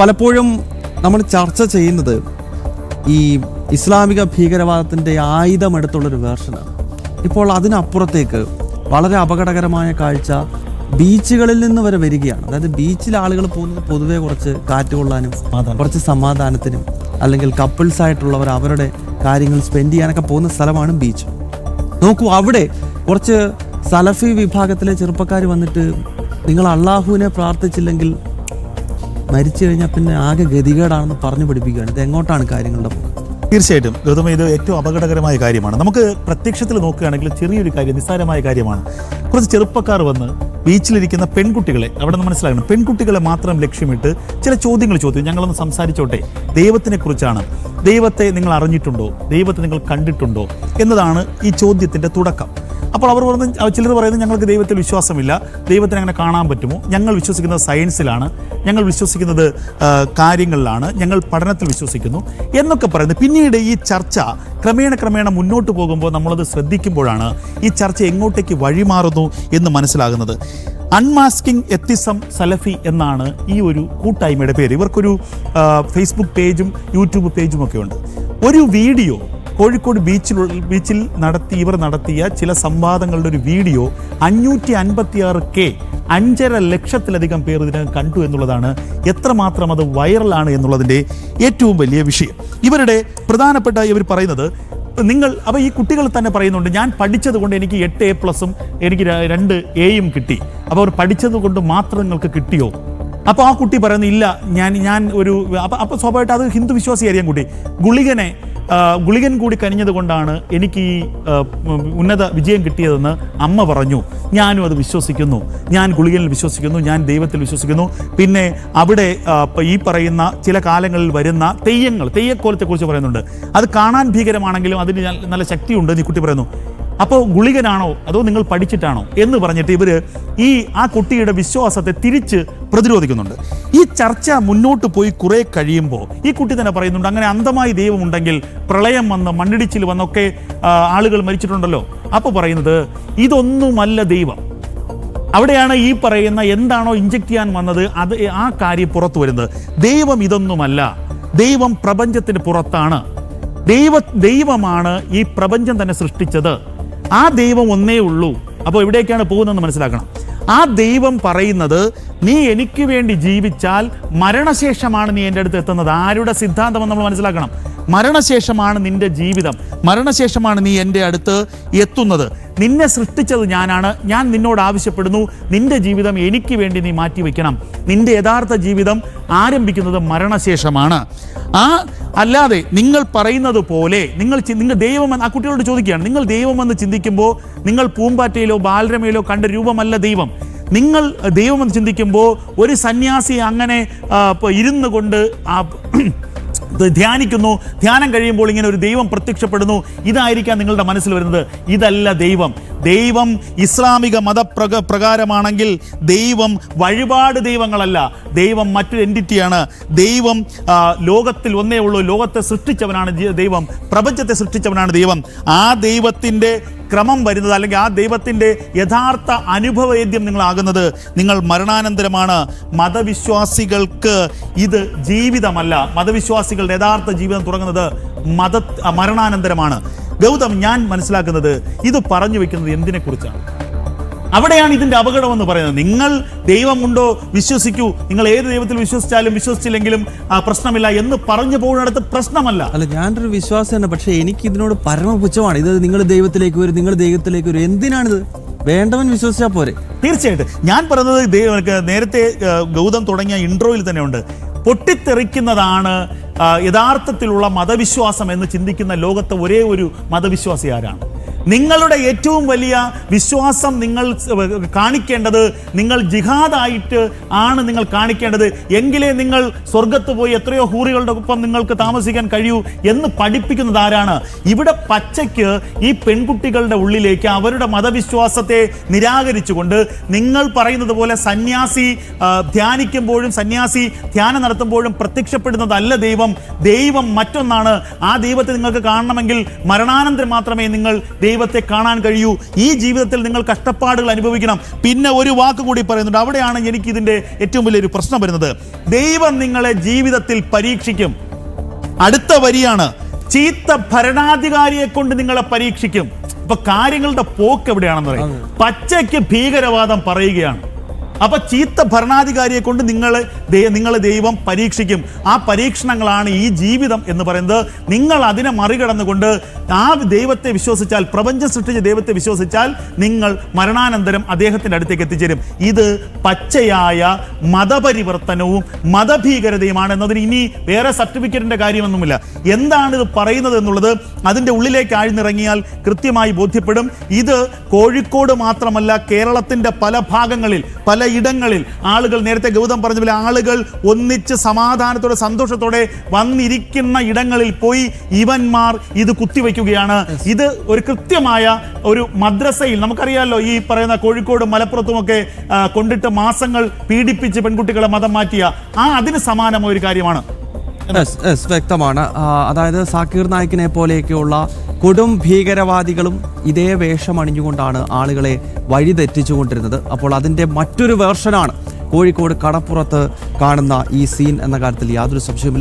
പലപ്പോഴും നമ്മൾ ചർച്ച ചെയ്യുന്നത് ഈ ഇസ്ലാമിക ഭീകരവാദത്തിൻ്റെ ആയുധമെടുത്തുള്ളൊരു വേർഷനാണ്. ഇപ്പോൾ അതിനപ്പുറത്തേക്ക് വളരെ അപകടകരമായ കാഴ്ച ബീച്ചുകളിൽ നിന്ന് വരെ വരികയാണ്. അതായത് ബീച്ചിൽ ആളുകൾ പോകുന്നത് പൊതുവെ കുറച്ച് കാറ്റ് കൊള്ളാനും കുറച്ച് സമാധാനത്തിനും അല്ലെങ്കിൽ കപ്പിൾസ് ആയിട്ടുള്ളവർ അവരുടെ കാര്യങ്ങൾ സ്പെൻഡ് ചെയ്യാനൊക്കെ പോകുന്ന സ്ഥലമാണ് ബീച്ച്. നോക്കൂ, അവിടെ കുറച്ച് സലഫി വിഭാഗത്തിലെ ചെറുപ്പക്കാർ വന്നിട്ട് നിങ്ങൾ അള്ളാഹുവിനെ പ്രാർത്ഥിച്ചില്ലെങ്കിൽ മരിച്ചു കഴിഞ്ഞാൽ പിന്നെ ആകെ ഗതികേടാണെന്ന് പറഞ്ഞു പഠിപ്പിക്കുകയാണ്. ഇത് എങ്ങോട്ടാണ് കാര്യങ്ങളുടെ പോകുന്നത്? തീർച്ചയായിട്ടും ഗൗതമ, ഇത് ഏറ്റവും അപകടകരമായ കാര്യമാണ്. നമുക്ക് പ്രത്യക്ഷത്തിൽ നോക്കുകയാണെങ്കിൽ ചെറിയൊരു കാര്യം, നിസ്സാരമായ കാര്യമാണ്. കുറച്ച് ചെറുപ്പക്കാർ വന്ന് ബീച്ചിലിരിക്കുന്ന പെൺകുട്ടികളെ, അവിടെ നിന്ന് മനസ്സിലാക്കണം, പെൺകുട്ടികളെ മാത്രം ലക്ഷ്യമിട്ട് ചില ചോദ്യങ്ങൾ ചോദിച്ചു. ഞങ്ങളൊന്ന് സംസാരിച്ചോട്ടെ, ദൈവത്തിനെ കുറിച്ചാണ്. ദൈവത്തെ നിങ്ങൾ അറിഞ്ഞിട്ടുണ്ടോ? ദൈവത്തെ നിങ്ങൾ കണ്ടിട്ടുണ്ടോ എന്നതാണ് ഈ ചോദ്യത്തിൻ്റെ തുടക്കം. അപ്പോൾ അവർ ചിലർ പറയുന്നത് ഞങ്ങൾക്ക് ദൈവത്തിൽ വിശ്വാസമില്ല, ദൈവത്തിന് അങ്ങനെ കാണാൻ പറ്റുമോ? ഞങ്ങൾ വിശ്വസിക്കുന്നത് സയൻസിലാണ്, ഞങ്ങൾ വിശ്വസിക്കുന്നത് കാര്യങ്ങളിലാണ്, ഞങ്ങൾ പഠനത്തിൽ വിശ്വസിക്കുന്നു എന്നൊക്കെ പറയുന്നത്. പിന്നീട് ഈ ചർച്ച ക്രമേണ മുന്നോട്ട് പോകുമ്പോൾ നമ്മളത് ശ്രദ്ധിക്കുമ്പോഴാണ് ഈ ചർച്ച എങ്ങോട്ടേക്ക് വഴിമാറുന്നു എന്ന് മനസ്സിലാകുന്നത്. അൺമാസ്കിംഗ് എത്തിസം സലഫി എന്നാണ് ഈ ഒരു കൂട്ടായ്മയുടെ പേര്. ഇവർക്കൊരു ഫേസ്ബുക്ക് പേജും യൂട്യൂബ് പേജും ഒക്കെ ഉണ്ട്. ഒരു വീഡിയോ കോഴിക്കോട് ബീച്ചിൽ ഇവർ നടത്തിയ ചില സംവാദങ്ങളുടെ ഒരു വീഡിയോ 556K 5.5 ലക്ഷത്തിലധികം പേർ ഇതിനകം കണ്ടു എന്നുള്ളതാണ് എത്രമാത്രം അത് വൈറലാണ് എന്നുള്ളതിൻ്റെ ഏറ്റവും വലിയ വിഷയം. ഇവരുടെ പ്രധാനപ്പെട്ട ഇവർ പറയുന്നത്, അപ്പോൾ ഈ കുട്ടികൾ തന്നെ പറയുന്നുണ്ട്, ഞാൻ പഠിച്ചത് കൊണ്ട് എനിക്ക് 8A+ഉം എനിക്ക് 2A കിട്ടി. അപ്പോൾ അവർ പഠിച്ചത് കൊണ്ട് മാത്രം നിങ്ങൾക്ക് കിട്ടിയോ? അപ്പോൾ ആ കുട്ടി പറയുന്നു, ഇല്ല, ഞാൻ ഒരു അപ്പോൾ സ്വാഭാവികമായിട്ട് അത് ഹിന്ദു വിശ്വാസിയായിരിക്കും കുട്ടി. ഗുളികൻ കൂടി കനിഞ്ഞത് കൊണ്ടാണ് എനിക്ക് ഈ ഉന്നത വിജയം കിട്ടിയതെന്ന് അമ്മ പറഞ്ഞു. ഞാനും അത് വിശ്വസിക്കുന്നു. ഞാൻ ഗുളികനിൽ വിശ്വസിക്കുന്നു, ഞാൻ ദൈവത്തിൽ വിശ്വസിക്കുന്നു. പിന്നെ അവിടെ ഈ പറയുന്ന ചില കാലങ്ങളിൽ വരുന്ന തെയ്യക്കോലത്തെക്കുറിച്ച് പറയുന്നുണ്ട്. അത് കാണാൻ ഭീകരമാണെങ്കിലും അതിന് നല്ല ശക്തിയുണ്ട് ഈ കുട്ടി പറയുന്നു. അപ്പോൾ ഗുളികനാണോ അതോ നിങ്ങൾ പഠിച്ചിട്ടാണോ എന്ന് പറഞ്ഞിട്ട് ഇവർ ആ കുട്ടിയുടെ വിശ്വാസത്തെ തിരിച്ച് പ്രതിരോധിക്കുന്നുണ്ട്. ഈ ചർച്ച മുന്നോട്ട് പോയി കുറെ കഴിയുമ്പോൾ ഈ കുട്ടി തന്നെ പറയുന്നുണ്ട്, അങ്ങനെ അന്ധമായി ദൈവമുണ്ടെങ്കിൽ പ്രളയം വന്ന് മണ്ണിടിച്ചിൽ വന്നൊക്കെ ആളുകൾ മരിച്ചിട്ടുണ്ടല്ലോ. അപ്പോൾ പറയുന്നത് ഇതൊന്നുമല്ല ദൈവം. അവിടെയാണ് ഈ പറയുന്ന എന്താണോ ഇഞ്ചക്ട് ചെയ്യാൻ വന്നത് അത് ആ കാര്യം പുറത്തു വരുന്നത്. ദൈവം ഇതൊന്നുമല്ല, ദൈവം പ്രപഞ്ചത്തിന് പുറത്താണ്. ദൈവമാണ് ഈ പ്രപഞ്ചം തന്നെ സൃഷ്ടിച്ചത്. ആ ദൈവം ഒന്നേ ഉള്ളൂ. അപ്പോൾ എവിടേക്കാണ് പോകുന്നതെന്ന് മനസ്സിലാക്കണം. ആ ദൈവം പറയുന്നത്, നീ എനിക്ക് വേണ്ടി ജീവിച്ചാൽ മരണശേഷമാണ് നീ എൻ്റെ അടുത്ത് എത്തുന്നത്. ആരുടെ സിദ്ധാന്തം നമ്മൾ മനസ്സിലാക്കണം? മരണശേഷമാണ് നിന്റെ ജീവിതം, മരണശേഷമാണ് നീ എൻ്റെ അടുത്ത് എത്തുന്നത്. നിന്നെ സൃഷ്ടിച്ചത് ഞാനാണ്. ഞാൻ നിന്നോട് ആവശ്യപ്പെടുന്നു, നിന്റെ ജീവിതം എനിക്ക് വേണ്ടി നീ മാറ്റിവെക്കണം. നിന്റെ യഥാർത്ഥ ജീവിതം ആരംഭിക്കുന്നത് മരണശേഷമാണ്. അല്ലാതെ നിങ്ങൾ പറയുന്നത് പോലെ നിങ്ങൾ ദൈവമെന്ന് ആ കുട്ടികളോട് ചോദിക്കുകയാണ്, നിങ്ങൾ ദൈവമെന്ന് ചിന്തിക്കുമ്പോൾ നിങ്ങൾ പൂമ്പാറ്റയിലോ ബാലരമയിലോ കണ്ട രൂപമല്ല ദൈവം. നിങ്ങൾ ദൈവമെന്ന് ചിന്തിക്കുമ്പോൾ ഒരു സന്യാസി അങ്ങനെ ഇരുന്നു കൊണ്ട് ധ്യാനിക്കുന്നു, ധ്യാനം കഴിയുമ്പോൾ ഇങ്ങനെ ഒരു ദൈവം പ്രത്യക്ഷപ്പെടുന്നു, ഇതായിരിക്കാം നിങ്ങളുടെ മനസ്സിൽ വരുന്നത്. ഇതല്ല ദൈവം. ദൈവം ഇസ്ലാമിക മതപ്രകാരമാണെങ്കിൽ ദൈവം വഴിപാട് ദൈവങ്ങളല്ല, ദൈവം മറ്റൊരു എൻറ്റിറ്റിയാണ്. ദൈവം ലോകത്തിൽ ഒന്നേ ഉള്ളൂ. ലോകത്തെ സൃഷ്ടിച്ചവനാണ് ദൈവം, പ്രപഞ്ചത്തെ സൃഷ്ടിച്ചവനാണ് ദൈവം. ആ ദൈവത്തിൻ്റെ ക്രമം വരുന്നത് അല്ലെങ്കിൽ ആ ദൈവത്തിൻ്റെ യഥാർത്ഥ അനുഭവവേദ്യം നിങ്ങളാകുന്നത് നിങ്ങൾ മരണാനന്തരമാണ്. മതവിശ്വാസികൾക്ക് ഇത് ജീവിതമല്ല. മതവിശ്വാസികളുടെ യഥാർത്ഥ ജീവിതം തുടങ്ങുന്നത് മരണാനന്തരമാണ്. ഗൗതം, ഞാൻ മനസ്സിലാക്കുന്നത് ഇത് പറഞ്ഞു വെക്കുന്നത് എന്തിനെക്കുറിച്ചാണ്? അവിടെയാണ് ഇതിൻ്റെ അപകടമെന്ന് പറയുന്നത്. നിങ്ങൾ ദൈവമുണ്ടോ വിശ്വസിക്കൂ, നിങ്ങൾ ഏത് ദൈവത്തിൽ വിശ്വസിച്ചാലും വിശ്വസിച്ചില്ലെങ്കിലും പ്രശ്നമില്ല എന്ന് പറഞ്ഞു പോകുന്നിടത്ത് പ്രശ്നമല്ല. അല്ല, ഞാനൊരു വിശ്വാസമാണ്, പക്ഷേ എനിക്ക് ഇതിനോട് പരമപുച്ഛമാണ്. ഇത് നിങ്ങൾ ദൈവത്തിലേക്ക് വരും, നിങ്ങൾ ദൈവത്തിലേക്ക് വരും. എന്തിനാണിത്? വേണ്ടവൻ വിശ്വസിച്ചാൽ പോരെ. തീർച്ചയായിട്ടും ഞാൻ പറയുന്നത് നേരത്തെ ഗൗതം തുടങ്ങിയ ഇൻട്രോയിൽ തന്നെ ഉണ്ട്. പൊട്ടിത്തെറിക്കുന്നതാണ് യഥാർത്ഥത്തിലുള്ള മതവിശ്വാസം എന്ന് ചിന്തിക്കുന്ന ലോകത്തെ ഒരേ ഒരു മതവിശ്വാസി ആരാണ്? നിങ്ങളുടെ ഏറ്റവും വലിയ വിശ്വാസം നിങ്ങൾ കാണിക്കേണ്ടത് നിങ്ങൾ ജിഹാദായിട്ട് ആണ് നിങ്ങൾ കാണിക്കേണ്ടത്. എങ്കിലേ നിങ്ങൾ സ്വർഗത്ത് പോയി എത്രയോ ഹൂറികളുടെ ഒപ്പം നിങ്ങൾക്ക് താമസിക്കാൻ കഴിയൂ എന്ന് പഠിപ്പിക്കുന്നത് ആരാണ്? ഇവിടെ പച്ചയ്ക്ക് ഈ പെൺകുട്ടികളുടെ ഉള്ളിലേക്ക് അവരുടെ മതവിശ്വാസത്തെ നിരാകരിച്ചുകൊണ്ട് നിങ്ങൾ പറയുന്നത് പോലെ സന്യാസി ധ്യാനിക്കുമ്പോഴും സന്യാസി ധ്യാനം നടത്തുമ്പോഴും പ്രത്യക്ഷപ്പെടുന്നതല്ല ദൈവം. ദൈവം മറ്റൊന്നാണ്. ആ ദൈവത്തെ നിങ്ങൾക്ക് കാണണമെങ്കിൽ മരണാനന്തരം മാത്രമേ നിങ്ങൾ ദൈവത്തെ കാണാൻ കഴിയൂ. ഈ ജീവിതത്തിൽ നിങ്ങൾ കഷ്ടപ്പാടുകൾ അനുഭവിക്കണം. പിന്നെ ഒരു വാക്ക് കൂടി പറയുന്നുണ്ട്. അവിടെയാണ് എനിക്കിതിൻ്റെ ഏറ്റവും വലിയൊരു പ്രശ്നം വരുന്നത്. ദൈവം നിങ്ങളെ ജീവിതത്തിൽ പരീക്ഷിക്കും. അടുത്ത വരിയാണ്, ചീത്ത ഭരണാധികാരിയെ കൊണ്ട് നിങ്ങളെ പരീക്ഷിക്കും. അപ്പൊ കാര്യങ്ങളുടെ പോക്ക് എവിടെയാണെന്ന് പറയും. പച്ചയ്ക്ക് ഭീകരവാദം പറയുകയാണ്. അപ്പൊ ചീത്ത ഭരണാധികാരിയെ കൊണ്ട് നിങ്ങളെ ദൈവം പരീക്ഷിക്കും. ആ പരീക്ഷണങ്ങളാണ് ഈ ജീവിതം എന്ന് പറയുന്നത്. നിങ്ങൾ അതിനെ മറികടന്നുകൊണ്ട് ആ ദൈവത്തെ വിശ്വസിച്ചാൽ, പ്രപഞ്ചം സൃഷ്ടിച്ച ദൈവത്തെ വിശ്വസിച്ചാൽ നിങ്ങൾ മരണാനന്തരം അദ്ദേഹത്തിൻ്റെ അടുത്തേക്ക് എത്തിച്ചേരും. ഇത് പച്ചയായ മതപരിവർത്തനവും മതഭീകരതയുമാണ് എന്നതിന് ഇനി വേറെ സർട്ടിഫിക്കറ്റിന്റെ കാര്യമൊന്നുമില്ല. എന്താണ് ഇത് പറയുന്നത് എന്നുള്ളത് അതിൻ്റെ ഉള്ളിലേക്ക് ആഴ്ന്നിറങ്ങിയാൽ കൃത്യമായി ബോധ്യപ്പെടും. ഇത് കോഴിക്കോട് മാത്രമല്ല, കേരളത്തിൻ്റെ പല ഭാഗങ്ങളിൽ, പല ഇടങ്ങളിൽ ആളുകൾ, നേരത്തെ ഗൗതം പറഞ്ഞ പോലെ, ആളുകൾ ഒന്നിച്ച് സമാധാനത്തോടെ സന്തോഷത്തോടെ വന്നിരിക്കുന്ന ഇടങ്ങളിൽ പോയി ഇവന്മാർ ഇത് കുത്തിവെക്കുകയാണ്. ഇത് ഒരു കൃത്യമായ ഒരു മദ്രസയിൽ, നമുക്കറിയാമല്ലോ ഈ പറയുന്ന കോഴിക്കോടും മലപ്പുറത്തുമൊക്കെ കൊണ്ടിട്ട് മാസങ്ങൾ പീഡിപ്പിച്ച് പെൺകുട്ടികളെ മതം മാറ്റിയ അതിന് സമാനമായ ഒരു കാര്യമാണ്. വ്യക്തമാണ്. അതായത് സാക്കിർ നായിക്കിനെ പോലെയൊക്കെയുള്ള കൊടും ഭീകരവാദികളും ഇതേ വേഷം അണിഞ്ഞുകൊണ്ടാണ് ആളുകളെ വഴിതെറ്റിച്ചുകൊണ്ടിരുന്നത്. അപ്പോൾ അതിൻ്റെ മറ്റൊരു വേർഷനാണ് കോഴിക്കോട് കടപ്പുറത്ത് കാണുന്ന ഈ സീൻ എന്ന കാര്യത്തിൽ യാതൊരു സംശയവുമില്ല.